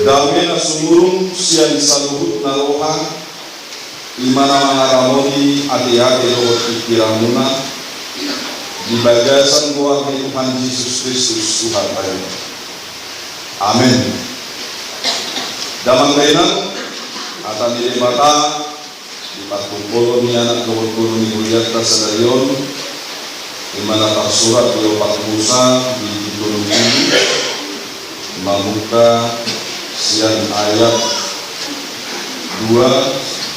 Dami na sumurung siya saluhut na roha, imana mga ramoni ati-ati rohot pikiran muna, di bagasan buah Tuhan Yesus Kristus Tuhan tayo. Amin. Damang kainan, atan nilai mata, di patkumpolo ni anak kumpolo ni Huyat Tasadayon, imana tersurat di opat Musa di Gunung Tinggi, membuka siang ayat 2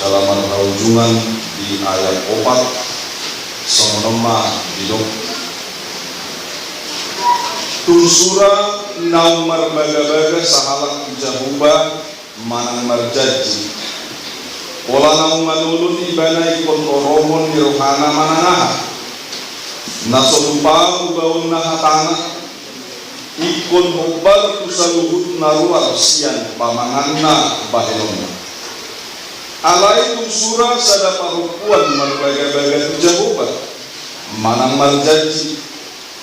dalam ujungan di ayat 4 sonoma hidup tunsura naumar baga-baga sahalak jahuba manang marjaji pola naum manulun ibana ikon oromon di rohana mananah nasodupa ubaun nahatana ikon hobar kusaluhut naruar sian pamanganna bahenonna alai tunsura sada parupuan marbaga-baga tujahuba manang marjaji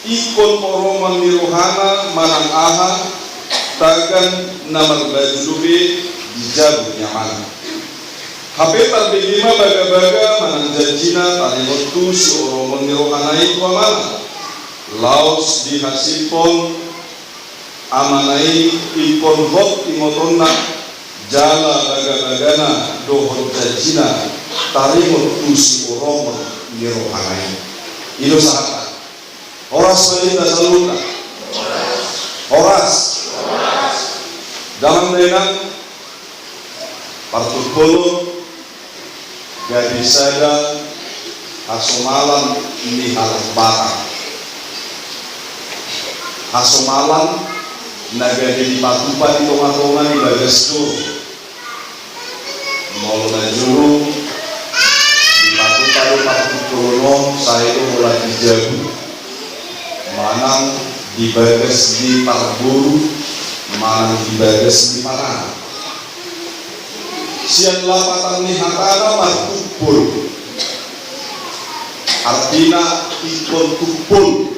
ikon oroman nirohana manang aha tagan namar bajulubi dijabu nyaman hape tarbegima baga-baga manang jajina tarimotu si oroman nirohana ikwa mana laos dihasipon amanai ikon hot imotonna jala baga-bagana dohon jajina tarimot tusi oromon nirohanai ilo sahata horas balita saluta horas dalam dengan partupolo gadisada hasomalan ini halang batang hasomalan naga di patupan di tonga-tonga di bagas dulu mau najuru di patupan di patupan saya itu mulai dijagu manang di bagas di parburu manang di bagas di mana siang lapatan ni hatana martupul artinya ikon tupul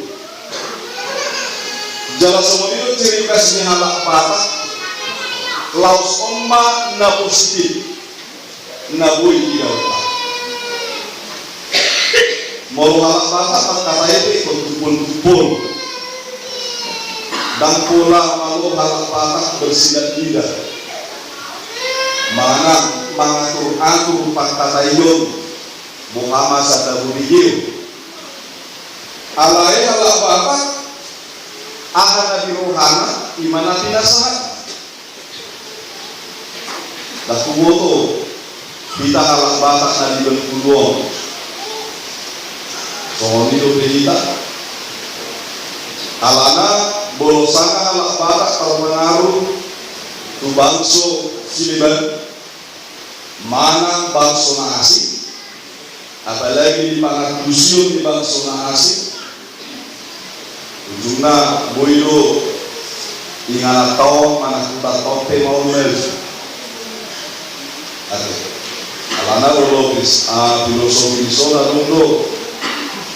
jala somodino ciri kasih halak patah laos omma na positif na bui tidak mau halak patah kata itu ikut tupul dan pula malu halak patah bersilat tidak mana mengatur kata itu Muhammad sadar bugil alai halak patah akan nabi rohana imana tidak sahat laku moto kita halak batak nabi berpuluh soal itu kita alana bolosana halak batak kalau mengaruh tu bangso siliban mana bangso na asing apalagi di pangadusium di bangso na asing ujungna boyo ingana tau mana kita tope mau menuju alana logis filosofi sona dulu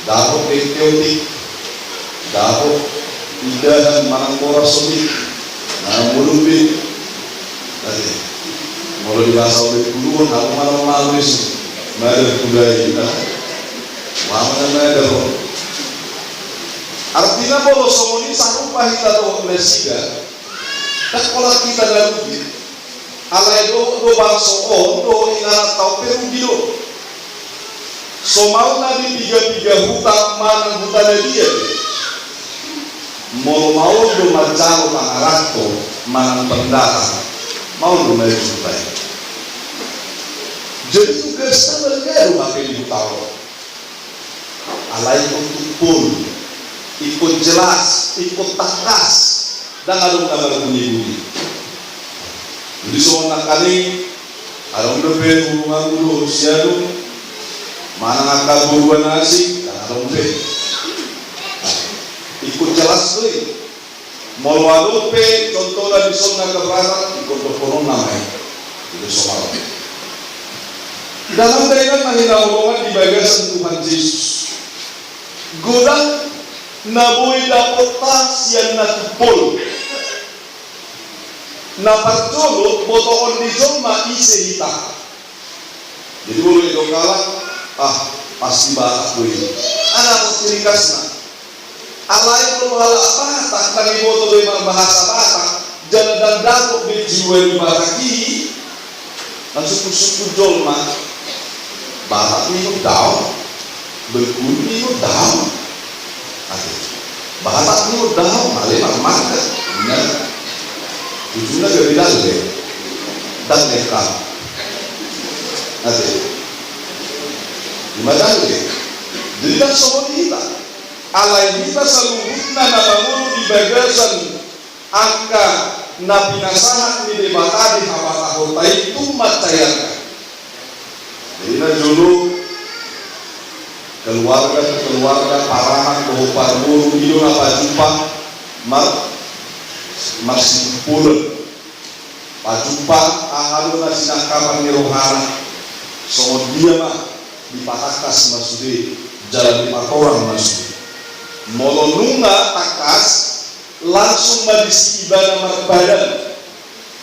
dahok teotik dahok idahan manang korasoni nah mulubin tadi mau dibahas oleh duluan aku malam malis mereka budaya kita mana mereka artinya kalau somoni sarupa kita do lesiga tak kalau kita darugi alai do bangso do ingana tau perugi do so mau nabi tiga hutang mana hutangnya dia mau do majalo pangarakto mana pendata mau do mai supai jadi tugas kita baru makin hutang alai untuk pun ikut jelas, ikut tegas, dan ada kabar bunyi-bunyi. Jadi semua kali ada lebih hubungan dulu siadu, mana akal buruan nasi, dan ada lebih ikut jelas tuh. Mau wadupe contohnya di zona keberatan ikut berkonon namanya itu soal. Dalam dengan menghina hubungan di bagasan Tuhan Yesus, godang naboy dapat tas yang natupol na parjolo boto on di joma ise hita. Jadi boleh dong kalah, pasti batak gue. Ada apa ciri khasnya? Alai kalau hal apa tak kami boto dengan bahasa Batak, jalan dan datuk di jiwa di Batak ini, langsung suku jolma. Batak ini daun, berkun ini daun. Batak ini daun, malah makan. Tujuannya dari dalam, dan nekam. Gimana lagi? Jadi kan semua kita, alai kita seluruhnya nama mulu di bagasan angka nabi nasahat di debatadi hawata kota itu macayakan. Jadi dulu keluarga parahan kohopar buru itu apa jumpa masih pulen. Pajumpa ahadu nasinak kapan nirohana so dia mah dipatakas masudi jalan 5 orang masudi molonunga takas langsung madisi ibadah marbadan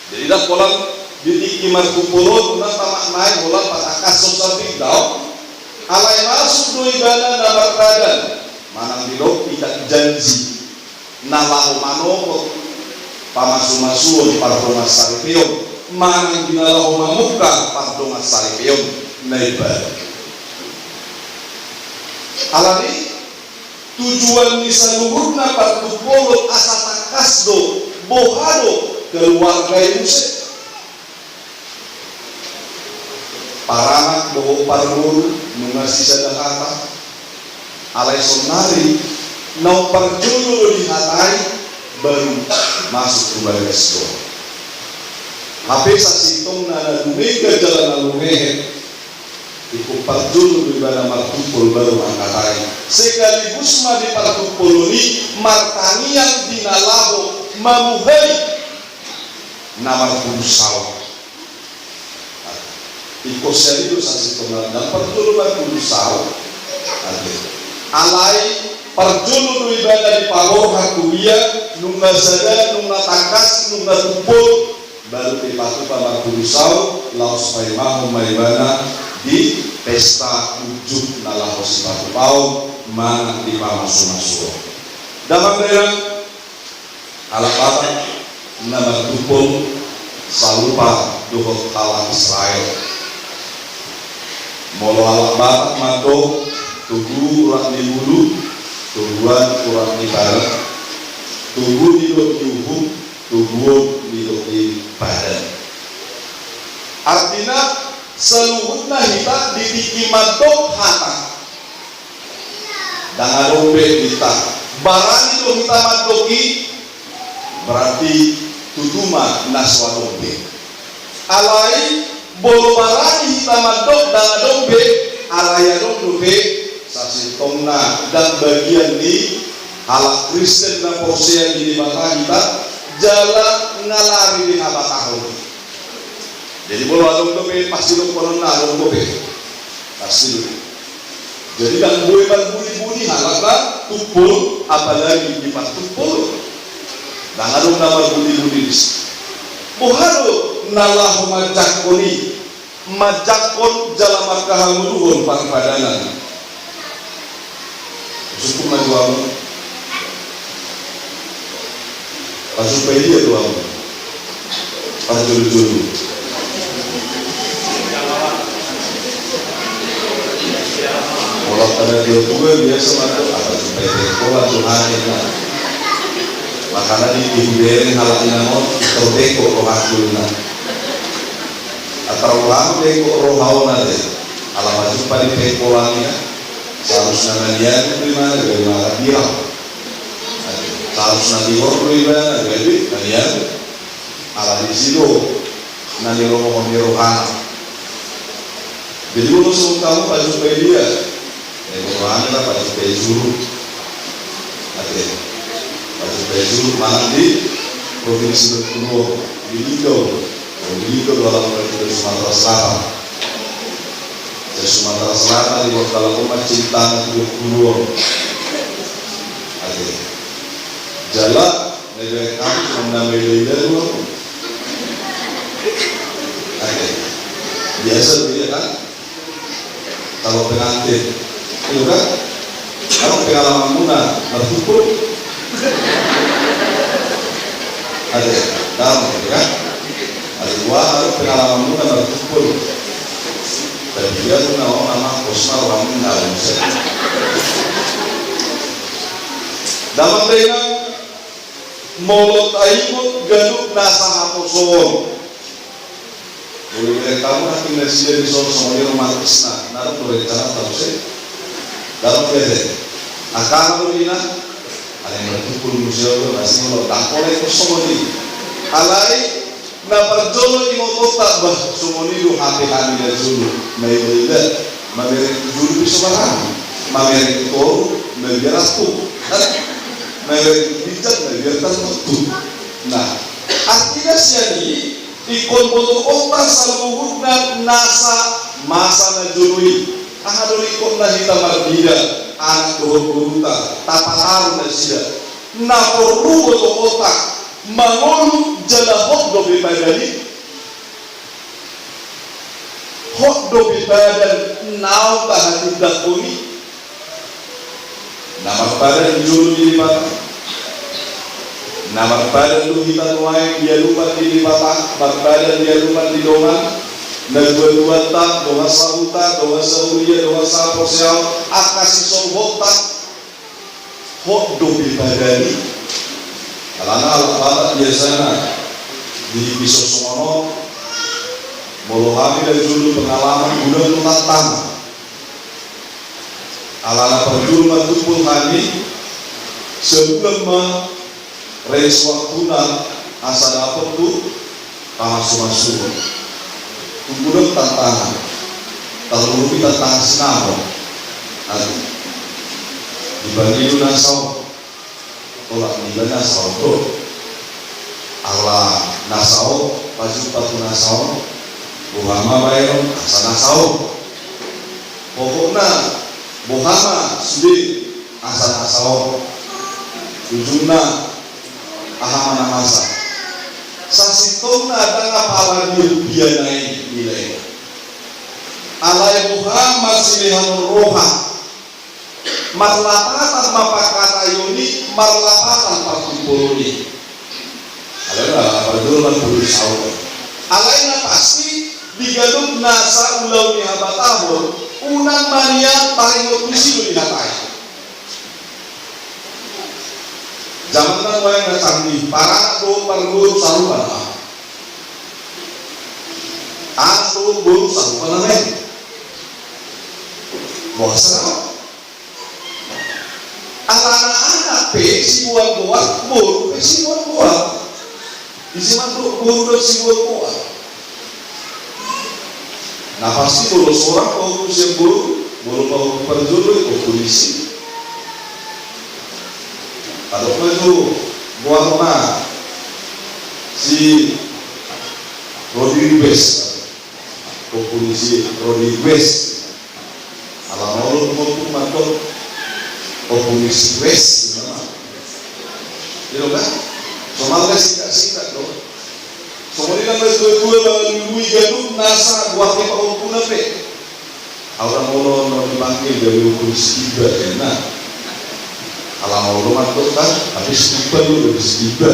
jadi dah kolam ditiki markumpulun unang tamak main bola patakas sosabik daw alai masuk do ibadah na marbadan manang dilok ikat janji nalahu manokot pamasu-masuon pardongas saripeon manang ginalaho mamuka pardongas saripeon na ibadah. Alani tujuan ni saluhurna partupolot asa takasdo bohado keluarga Yusuf paramak boho parmur nungasi sadahata alai sonari nau parjolo di hatai baru masuk ke bagas doa. HP sasitong na lumega jalan alumehe ikut parjolo di bana martupol baru angkatai. Sekaligus ma di partupol ini martangian dinalaho mamuhai namar pulusaw. Ikut serius sasitong na parjolo baru pulusaw. Alai parjolo do ibadah di pabor hakuia nunga sada nunga takas nunga tupul baru dipatu pamar pulusaw laos paimahu maibana di pesta ujuk nalah sipatu pau mana di pamasu-masu damang daerah alapatan nama tupul salupa duhot halak Israel molo alapatan mado tugu urat di bulu tuguan kurang di barat tugu hidup di uhum tugu hidup di badan artinya seluruhnya kita ditiki madok hata dengan dombe kita barang itu kita madoki berarti tutuma naswa dombe alai bolo barang kita madok dengan dombe alaya dombe sasitongna dan bagian di halak Kristen dan Posea di mata kita jalan ngalari di haba tahun. Jadi kalau adong dope pasti dong konon adong dope pasti dong. Jadi dan buikan budi halaklah tupul apalagi di pas tupul. Dan adong nama budi Buharo nalah majakon jalan markahamuduhon pangpadanan. Suku majuamu pasupai dia tuamu pasjulu-julu kalau ada dia juga biasa masuk apa supaya sekolah Tuhan makanya di ibu halak inamot atau teko rohakuna atau rohak teko rohauna deh alamat jumpa di tekolangnya seharusnya dia itu mana dari mana dia seharusnya dia itu mana dari dia ala di situ nanti rohana jadi kalau semua kamu pada supaya dia rohana lah pada supaya juru pada supaya juru mana di provinsi Berkuno di Lido dalam provinsi Sumatera Selatan di Sumatera Selatan di Kota Umat Cinta di Berkuno jalan negara kami menamai leader kalau pengantin itu kan kalau pengalaman muna bertukur ada dalam gitu kan ada dua pengalaman muna bertukur dan dia tuh nama kosmar orang dalam dalam dengan molot aimut ganuk nasa haposon boleh kamu nanti nasi di soal semuanya romantis naruh berencana tahu sih dalam beda akan berina ada yang berkumpul musuh masih molot dampoleh kosmoni alai na berjolo di motor tak bah semuanya lu hati kami dan dulu mereka mereka dulu bisa barang mereka itu mereka aku mereka bijak mereka tertentu nah artinya siapa ikon foto otak saluhur dan nasa masa najului ahadul ikon na hitam berbeda anak dohor tapaharu na sida na perlu foto otak mangolu jala hok dobe badani hok dobe badan nau tahati dakoni nama badan julu di mata nama badan lu hitam wae dia lupa di bapak badan dia lupa di dongan dua tak dongan sahuta dongan sahuria dongan saposial akasi sohota hok dobi badani alana ala biasanya di pisau semono molohami dan dulu pengalaman guna tentang alana perjulma tumpul hani sebelum res waktuna asa dapat tu masuk kemudian tantangan terlalu kita tantangan sinabo dibanding nasau tolak nilai nasau tu ala nasau baju patu nasau buhama bayar asa nasau pokoknya buhama sudah asa nasau ujungnya ahamana masa sasitona dengan apalagi bianai nilai alai Muhammad silihan roha marlapatan mapakata yoni marlapatan pakumpuluni alai berjualan berusaha alai pasti digaduk nasa ulau ni habatahun unang mania tayo tusi lihatai zaman kan yang canggih para tuh perlu saluran atau belum saluran lain bosan anak-anak si buat buru si buat isi mantu buru si buat nah pasti kalau seorang kalau si buru kalau perjuru itu polisi kalau itu buat mana si Rodriguez polisi Rodriguez alam Allah mau mantul polisi West itu kan soalnya singkat loh soalnya kan dua lui gaduh nasa buat apa pun apa orang mau dipanggil dari polisi juga enak alam Allah mantul kan habis tiba dulu habis tiba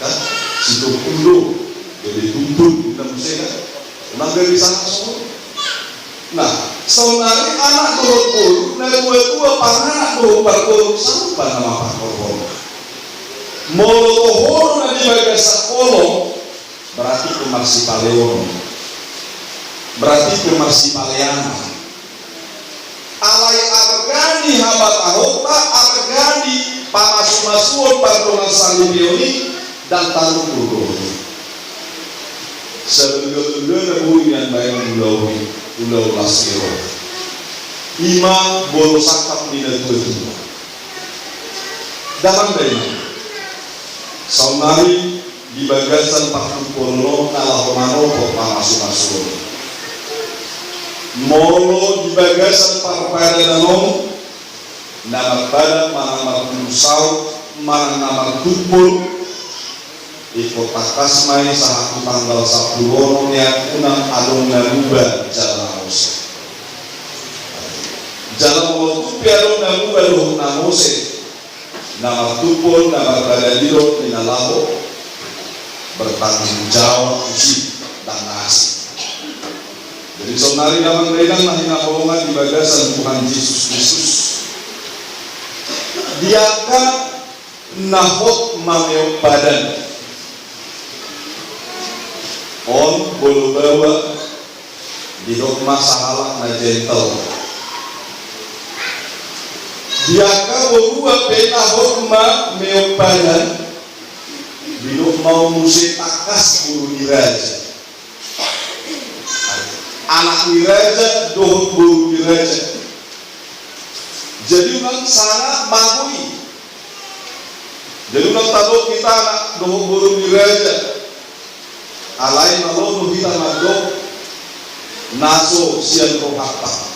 kan situ dulu jadi tuntut kita mesti kan memang gak bisa langsung nah sebenarnya anak turut dari dua panganak turut berkurung sampai nama Pak Korban molotohor nanti bagai sekolah berarti kemarsi paleon berarti kemarsi paleana alai argani habat ahota argani panas-masuan pardongan salibioni dan taruh kurdo sebelum hubungan bayan ulau lasiro ima bolo sakap di dalam dalam bayan saunari di bagasan pakun polo nalah mano panas-masuan molo di bagasan parpada danom nama badan mana musau mana kumpul ikut takas main saat tanggal 10 yang unang adong naruba jalan aus jalan waktu piaro namu baru namose nama tupon nama kadaliro inalaho bertanggung jawab usi dan nasi. Jadi sonari naman renang na hinakongan di bagasan Tuhan Yesus Kristus. Diaka nahot mameo badan on bolu bawa di dogma sahalak na gentle. Diaka borua penahot mameo badan di mau musik takas buru diraja. Anak diraja dohot buru diraja. Jadi orang sangat mangui. Jadi orang tahu kita anak dohot buru diraja. Alai nalo kita nado naso sian rohata.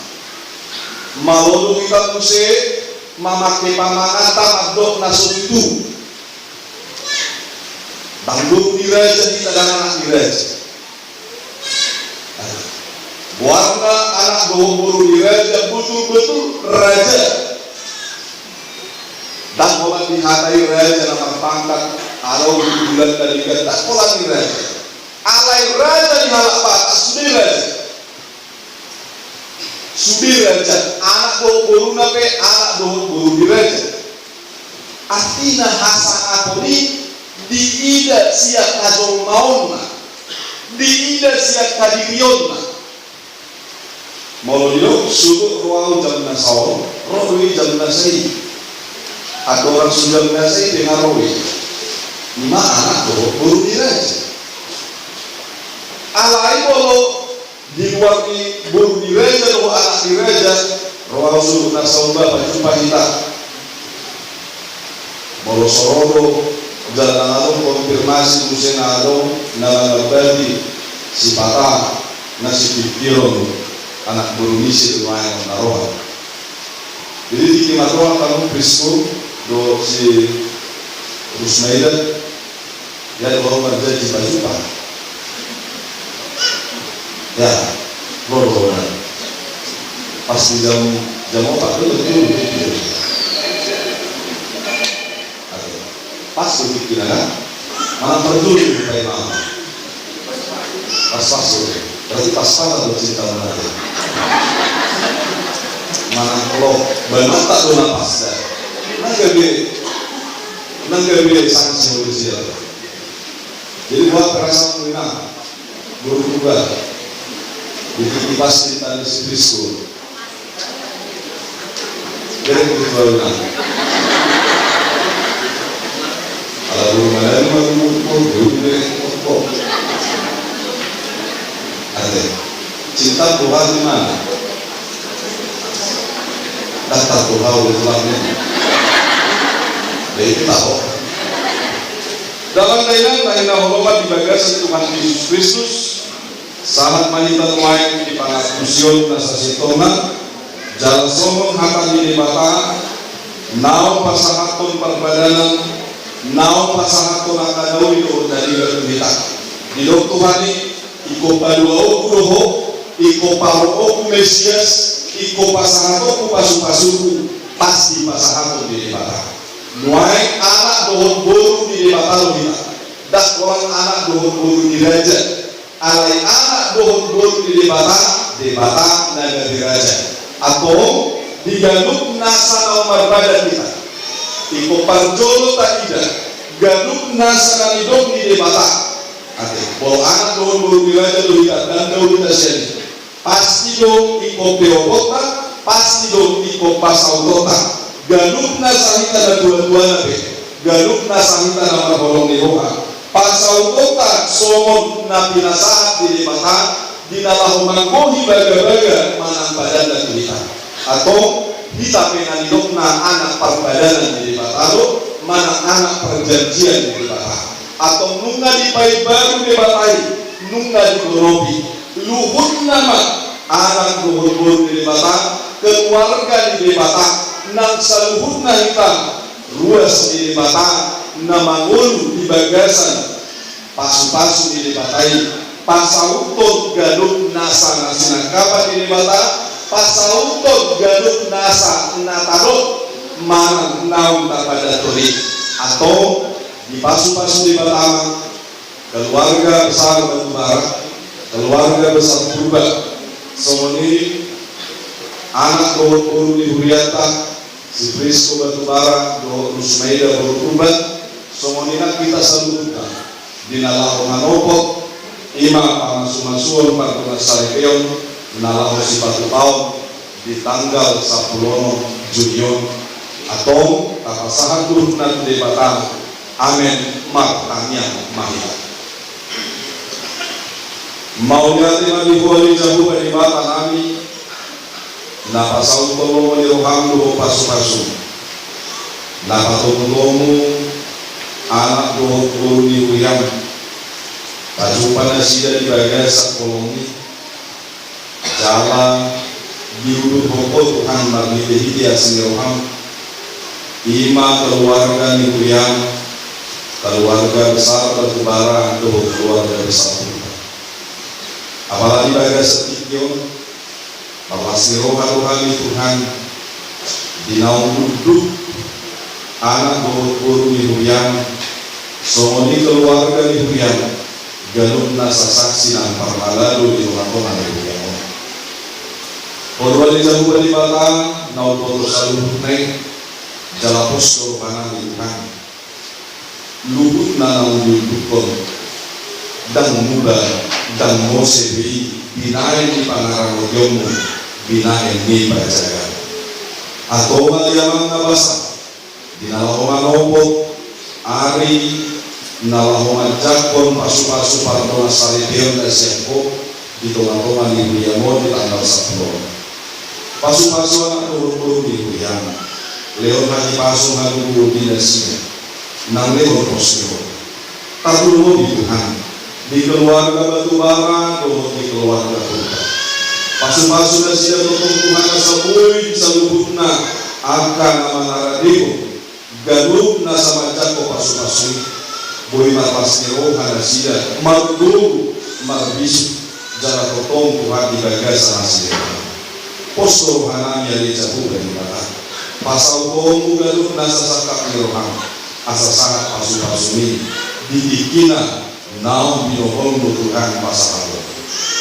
Malo kita musik mamakai pamangata nado naso itu. Banggung diraja kita dan anak diraja. Warna anak dohoburu diraja betul-betul raja. Dan kalau dihatai raja nama pangkat atau bulan dari kata pola diraja. Alai raja di halak batas sudah raja. Sudah raja. Anak dohoburu nape anak dohoburu diraja. Artinya hasan aponi diida siap kajol mauna, diida siap kadiriona. Mau dilo suku ruang jam nasawon, rohi jam nasai. Ada orang sudah nasai dengan rohi. Lima anak tuh baru diraja. Alai bolo di luar di baru diraja atau anak diraja, ruang suku nasawon bapak jumpa kita. Bolo sorodo jalan along konfirmasi musim along nalar badi si patah nasi pikiron anak burungisi lumayan narohan. Jadi di kimatron kamu Kristus do si Rusmaida ya orang kerja di Bajupa ya boro pas di jam 4 itu pas begitu kan malam berdua di kayak malam pas berarti pas atau cinta mana mana kalau banyak tak dona pas dah nanggabe sanksi berusia jadi buat perasaan menang buruk juga jadi pas cinta di Kristus jadi begitu baru kalau mana mau ada cinta Tuhan di mana? Daftar Tuhan oleh Tuhannya. Jadi kita tahu. Dalam lain hormat di bagasan Tuhan Yesus Kristus, sangat manita tuain di panas museum nasa sitona, jalan somong hatan di bata, nau pasahatun perbadanan. Nau pasahatun akadau itu dari kita. Di dok Tuhan ini, iko paduau kudoho, iko paruo Mesias, iko pasahato pasu-pasuku, pasti pasahato di debata. Nuai anak dohon boru di debata kita. Das orang anak dohon boru di raja. Alai anak dohon boru di debata naga di raja. Atau diganuk nasa nomor badan kita. Iko parjolo tak ida ganuk nasa kanidok di debata. Ate, kalau anak dohon baru diraja do kita dan do kita sendiri. Pasti do iko peobota, pasti do iko pasautota. Ganuk nasa kita dan dua-dua nabe. Ganuk nasa kita nama bolong dewa. Pasautota somon nabi nasahat di debata. Dinalahu mangkohi baga-baga manang badan dan kita. Atau kita penalidokna anak perbadanan di batalo, mana anak perjanjian di batalo, atau nunga di pai baru di batai, nunga di gorobi, luhut nama anak luhut di batalo, keluarga di batalo, nang saluhutna hitam, ruas di batalo, nama ngulu di bagasan, pasu-pasu di batai, pasautot gaduk nasa nasina kapan di batalo. pasauton gaduk nasa natado manang naum tapada tori atau di pasu-pasu di Batam, keluarga besar Batu Bara, keluarga besar Purba, semoni anak guru di Huriata, si Prisco Batu Bara, Rusmaida Purba, semoni kita sambutkan di nalahu manopok, ima pangasuan partuna Salepeon, nalahu si Batu Tahun di tanggal 10 Junior atau kapasahan turun di Batam. Amin martanya mahia. Mau nyati mandi kuali jabu bani bata nami. Napa saut tolong ni roham do pasu-pasu. Napa tolongmu anak do guru ni uyam. Tajupan asida di bagai sak kolongi. Jala diudur pokok Tuhan marni dehidi asing roham. Ima keluarga ni uyam. Keluarga besar Batu Bara, keluarga besar Purba. Apalagi bagai setikyo, bahwa si rohani Tuhan dinaung duduk anak guru di Hurian, somoni keluarga di Hurian, galung nasa saksi dan parmalado di rumah di Hurian. Korban di jauh di Batam, naung poros saluh naik, jalapos korbanan di Tuhan. Luhut nanang dudukon dan muda dan mosebi binain di pangarang jomu binain ni bajaga atau ngaliaman nabasa di nalahoman obot ari nalahoman jakon pasu-pasu partona Salepeon dan Siapko di tongan-tongan di Buyamo di tanggal 10 pasu-pasu anak turun-turun di Buyamo Leon haji pasu ngalubu di nasinya nang lewat posio, tak dulu di Tuhan, di keluarga Batu Bara, di keluarga Purba. Pasu-pasu dan siap untuk Tuhan kasabui saluhutna akan nama naradeo, galuh nasa macako pasu-pasu, boy marpasnero hanasida, marguru, marbisu, jala totong Tuhan di bagas hanasida. Posto hananya di jabu dan ibadah. Pasal komu galuh nasa sakak niroham. Asa sangat pasu-pasu ini didikina naum binohol Tuhan pasal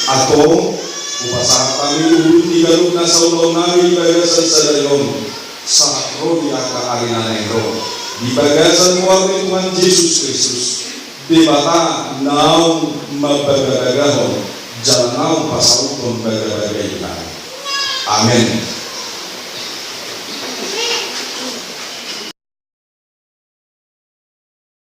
atau upasaha kami urut di galuk nasaulong nami di bagasan sadayong saat roh di akar arina negro di bagasan warga Tuhan Yesus Kristus di bata naum mabagagahon jalan naum pasal utong bagagagahinan. Amin.